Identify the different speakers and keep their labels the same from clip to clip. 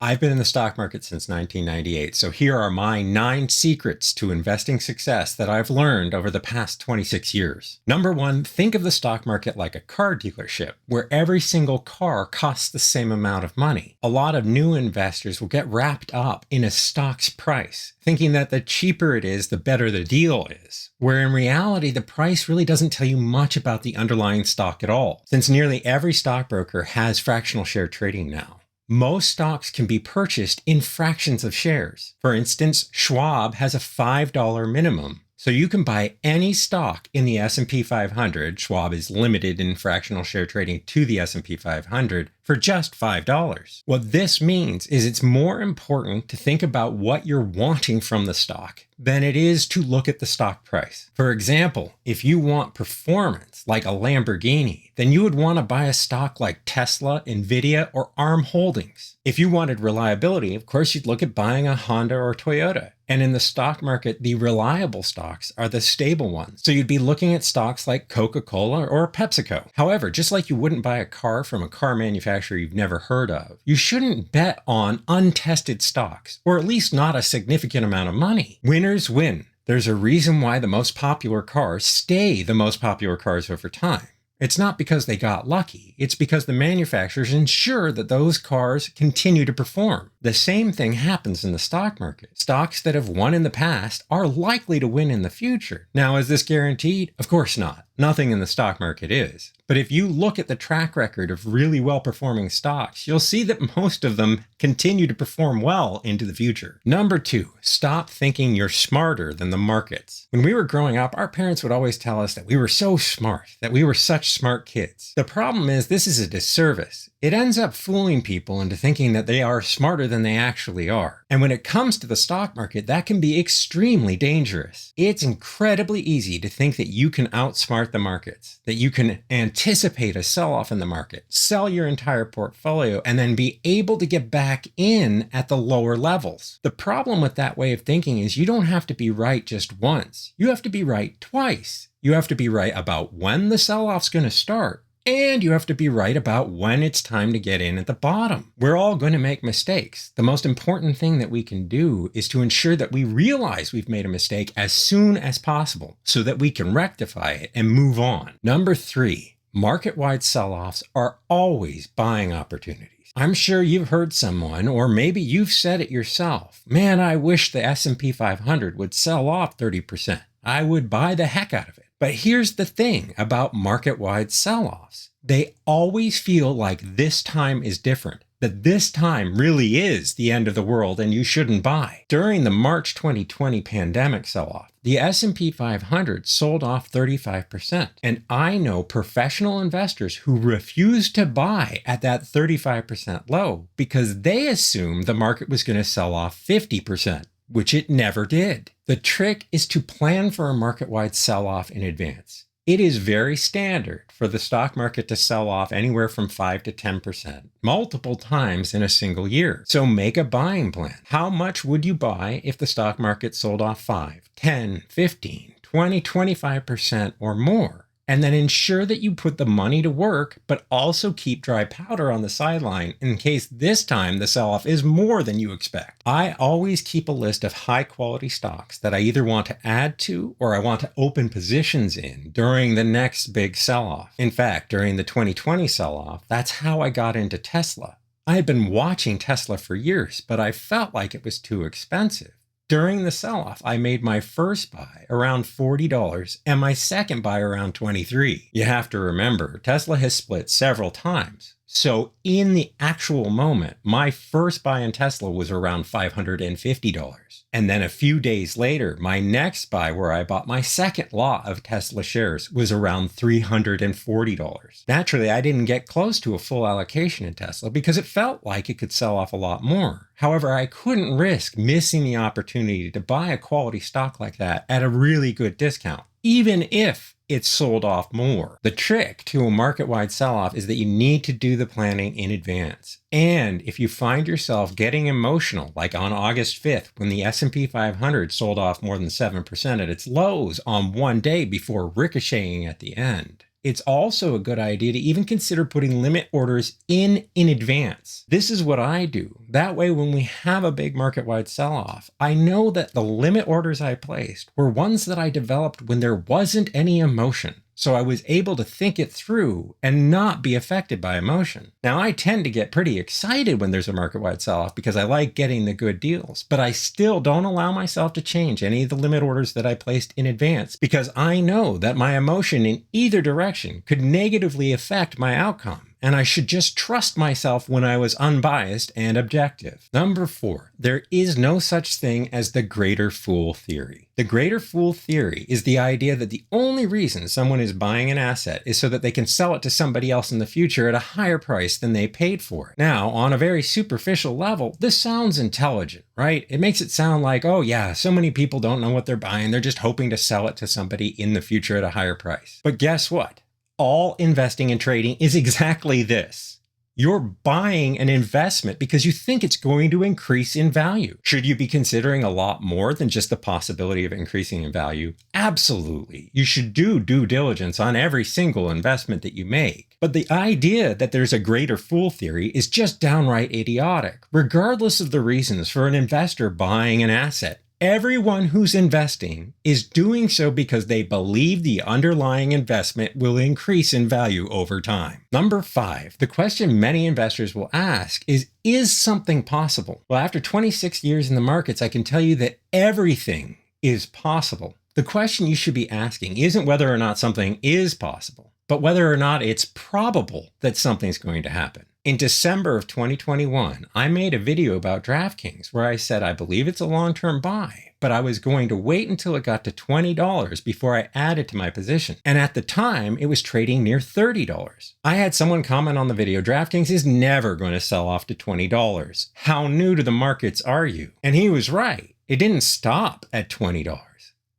Speaker 1: I've been in the stock market since 1998, so here are my 9 secrets to investing success that I've learned over the past 26 years. Number 1, think of the stock market like a car dealership, where every single car costs the same amount of money. A lot of new investors will get wrapped up in a stock's price, thinking that the cheaper it is, the better the deal is, where in reality, the price really doesn't tell you much about the underlying stock at all, since nearly every stockbroker has fractional share trading now. Most stocks can be purchased in fractions of shares. For instance, Schwab has a $5 minimum. So you can buy any stock in the S&P 500. Schwab is limited in fractional share trading to the S&P 500 for just $5. What this means is it's more important to think about what you're wanting from the stock than it is to look at the stock price. For example, if you want performance like a Lamborghini, then you would want to buy a stock like Tesla, Nvidia, or ARM Holdings. If you wanted reliability, of course, you'd look at buying a Honda or Toyota. And in the stock market, the reliable stocks are the stable ones. So you'd be looking at stocks like Coca-Cola or PepsiCo. However, just like you wouldn't buy a car from a car manufacturer you've never heard of, you shouldn't bet on untested stocks, or at least not a significant amount of money. Winners win. There's a reason why the most popular cars stay the most popular cars over time. It's not because they got lucky. It's because the manufacturers ensure that those cars continue to perform. The same thing happens in the stock market. Stocks that have won in the past are likely to win in the future. Now, is this guaranteed? Of course not. Nothing in the stock market is. But if you look at the track record of really well-performing stocks, you'll see that most of them continue to perform well into the future. Number 2, stop thinking you're smarter than the markets. When we were growing up, our parents would always tell us that we were so smart, that we were such smart kids. The problem is this is a disservice. It ends up fooling people into thinking that they are smarter than they actually are. And when it comes to the stock market, that can be extremely dangerous. It's incredibly easy to think that you can outsmart the markets, that you can anticipate a sell-off in the market, sell your entire portfolio, and then be able to get back in at the lower levels. The problem with that way of thinking is you don't have to be right just once. You have to be right twice. You have to be right about when the sell-off's going to start. And you have to be right about when it's time to get in at the bottom. We're all going to make mistakes. The most important thing that we can do is to ensure that we realize we've made a mistake as soon as possible so that we can rectify it and move on. Number 3, market-wide sell-offs are always buying opportunities. I'm sure you've heard someone, or maybe you've said it yourself, man, I wish the S&P 500 would sell off 30%. I would buy the heck out of it. But here's the thing about market-wide sell-offs. They always feel like this time is different, that this time really is the end of the world and you shouldn't buy. During the March 2020 pandemic sell-off, the S&P 500 sold off 35%. And I know professional investors who refused to buy at that 35% low because they assumed the market was going to sell off 50%. Which it never did. The trick is to plan for a market-wide sell-off in advance. It is very standard for the stock market to sell off anywhere from 5 to 10%, multiple times in a single year. So make a buying plan. How much would you buy if the stock market sold off 5, 10, 15, 20, 25% or more? And then ensure that you put the money to work, but also keep dry powder on the sideline in case this time the sell-off is more than you expect. I always keep a list of high-quality stocks that I either want to add to or I want to open positions in during the next big sell-off. In fact, during the 2020 sell-off, that's how I got into Tesla. I had been watching Tesla for years, but I felt like it was too expensive. During the sell-off, I made my first buy around $40 and my second buy around $23. You have to remember, Tesla has split several times. So in the actual moment, my first buy in Tesla was around $550. And then a few days later, my next buy where I bought my second lot of Tesla shares was around $340. Naturally, I didn't get close to a full allocation in Tesla because it felt like it could sell off a lot more. However, I couldn't risk missing the opportunity to buy a quality stock like that at a really good discount, even if it sold off more. The trick to a market-wide sell-off is that you need to do the planning in advance. And if you find yourself getting emotional, like on August 5th, when the S&P 500 sold off more than 7% at its lows on one day before ricocheting at the end, It's also a good idea to even consider putting limit orders in advance. This is what I do. That way, when we have a big market-wide sell-off, I know that the limit orders I placed were ones that I developed when there wasn't any emotion. So I was able to think it through and not be affected by emotion. Now, I tend to get pretty excited when there's a market-wide sell-off because I like getting the good deals, but I still don't allow myself to change any of the limit orders that I placed in advance because I know that my emotion in either direction could negatively affect my outcome. And I should just trust myself when I was unbiased and objective. Number 4, there is no such thing as the greater fool theory. The greater fool theory is the idea that the only reason someone is buying an asset is so that they can sell it to somebody else in the future at a higher price than they paid for it. Now, on a very superficial level, this sounds intelligent, right? It makes it sound like, oh yeah, so many people don't know what they're buying. They're just hoping to sell it to somebody in the future at a higher price. But guess what? All investing and trading is exactly this. You're buying an investment because you think it's going to increase in value. Should you be considering a lot more than just the possibility of increasing in value? Absolutely. You should do due diligence on every single investment that you make. But the idea that there's a greater fool theory is just downright idiotic, regardless of the reasons for an investor buying an asset. Everyone who's investing is doing so because they believe the underlying investment will increase in value over time. Number 5, the question many investors will ask is something possible? Well, after 26 years in the markets, I can tell you that everything is possible. The question you should be asking isn't whether or not something is possible, but whether or not it's probable that something's going to happen. In December of 2021, I made a video about DraftKings where I said I believe it's a long-term buy, but I was going to wait until it got to $20 before I added to my position. And at the time, it was trading near $30. I had someone comment on the video, DraftKings is never going to sell off to $20. How new to the markets are you? And he was right. It didn't stop at $20.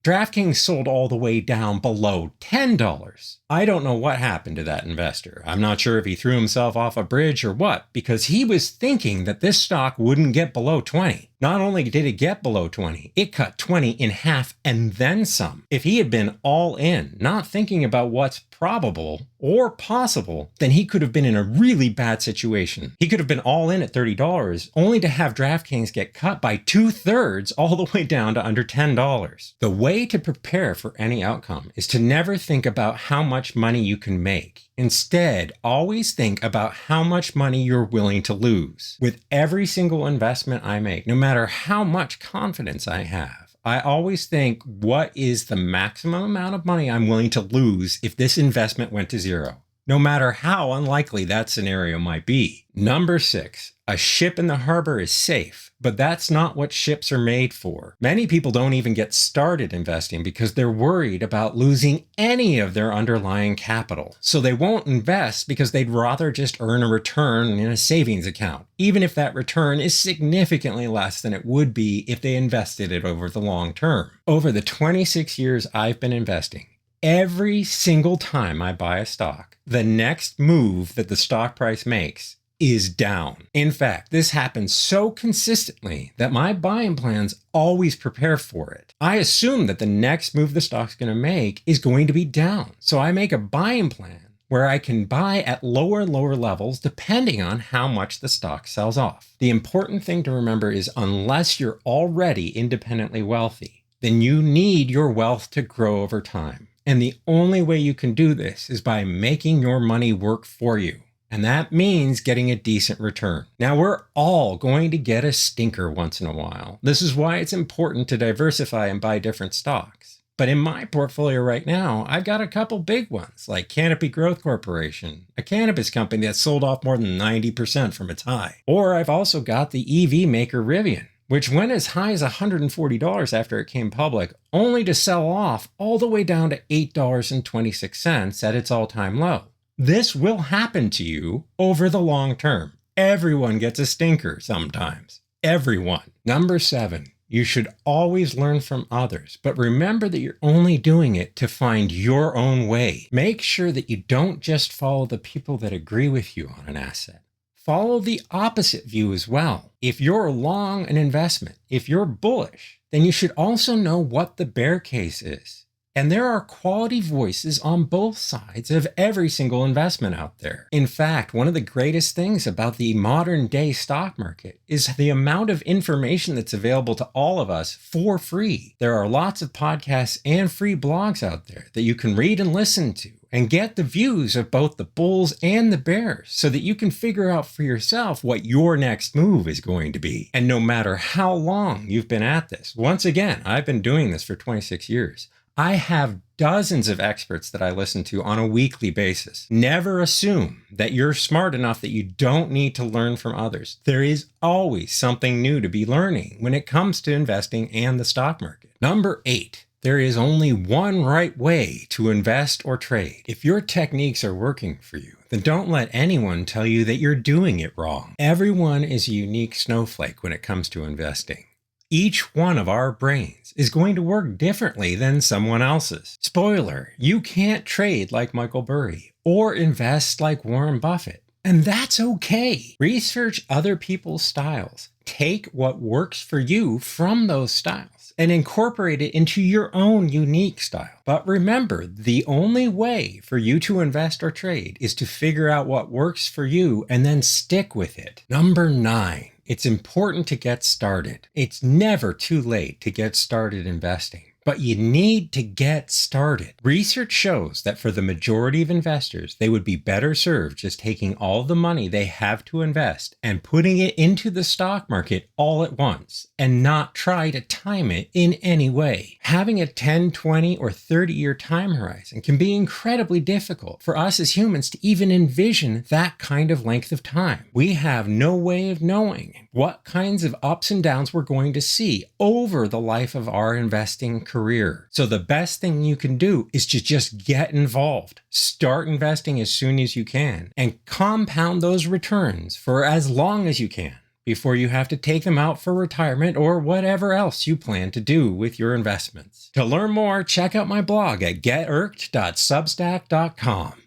Speaker 1: DraftKings sold all the way down below $10. I don't know what happened to that investor. I'm not sure if he threw himself off a bridge or what, because he was thinking that this stock wouldn't get below 20. Not only did it get below 20, it cut 20 in half and then some. If he had been all in, not thinking about what's probable or possible, then he could have been in a really bad situation. He could have been all in at $30, only to have DraftKings get cut by 2/3 all the way down to under $10. The way to prepare for any outcome is to never think about how much money you can make. Instead, always think about how much money you're willing to lose. With every single investment I make, no matter how much confidence I have, I always think, what is the maximum amount of money I'm willing to lose if this investment went to zero? No matter how unlikely that scenario might be. Number 6, a ship in the harbor is safe, but that's not what ships are made for. Many people don't even get started investing because they're worried about losing any of their underlying capital. So they won't invest because they'd rather just earn a return in a savings account, even if that return is significantly less than it would be if they invested it over the long term. Over the 26 years I've been investing, every single time I buy a stock, the next move that the stock price makes is down. In fact, this happens so consistently that my buying plans always prepare for it. I assume that the next move the stock's going to make is going to be down. So I make a buying plan where I can buy at lower and lower levels depending on how much the stock sells off. The important thing to remember is unless you're already independently wealthy, then you need your wealth to grow over time. And the only way you can do this is by making your money work for you. And that means getting a decent return. Now, we're all going to get a stinker once in a while. This is why it's important to diversify and buy different stocks. But in my portfolio right now, I've got a couple big ones, like Canopy Growth Corporation, a cannabis company that sold off more than 90% from its high. Or I've also got the EV maker Rivian, which went as high as $140 after it came public, only to sell off all the way down to $8.26 at its all-time low. This will happen to you over the long term. Everyone gets a stinker sometimes. Everyone. Number 7, you should always learn from others, but remember that you're only doing it to find your own way. Make sure that you don't just follow the people that agree with you on an asset. Follow the opposite view as well. If you're long an investment, if you're bullish, then you should also know what the bear case is. And there are quality voices on both sides of every single investment out there. In fact, one of the greatest things about the modern day stock market is the amount of information that's available to all of us for free. There are lots of podcasts and free blogs out there that you can read and listen to and get the views of both the bulls and the bears so that you can figure out for yourself what your next move is going to be. And no matter how long you've been at this, once again, I've been doing this for 26 years. I have dozens of experts that I listen to on a weekly basis. Never assume that you're smart enough that you don't need to learn from others. There is always something new to be learning when it comes to investing and the stock market. Number 8. There is only one right way to invest or trade. If your techniques are working for you, then don't let anyone tell you that you're doing it wrong. Everyone is a unique snowflake when it comes to investing. Each one of our brains is going to work differently than someone else's. Spoiler, you can't trade like Michael Burry or invest like Warren Buffett. And that's okay. Research other people's styles. Take what works for you from those styles and incorporate it into your own unique style. But remember, the only way for you to invest or trade is to figure out what works for you and then stick with it. Number 9. It's important to get started. It's never too late to get started investing, but you need to get started. Research shows that for the majority of investors, they would be better served just taking all the money they have to invest and putting it into the stock market all at once and not try to time it in any way. Having a 10, 20, or 30-year time horizon can be incredibly difficult for us as humans to even envision that kind of length of time. We have no way of knowing what kinds of ups and downs we're going to see over the life of our investing career. So the best thing you can do is to just get involved. Start investing as soon as you can and compound those returns for as long as you can before you have to take them out for retirement or whatever else you plan to do with your investments. To learn more, check out my blog at getirked.substack.com.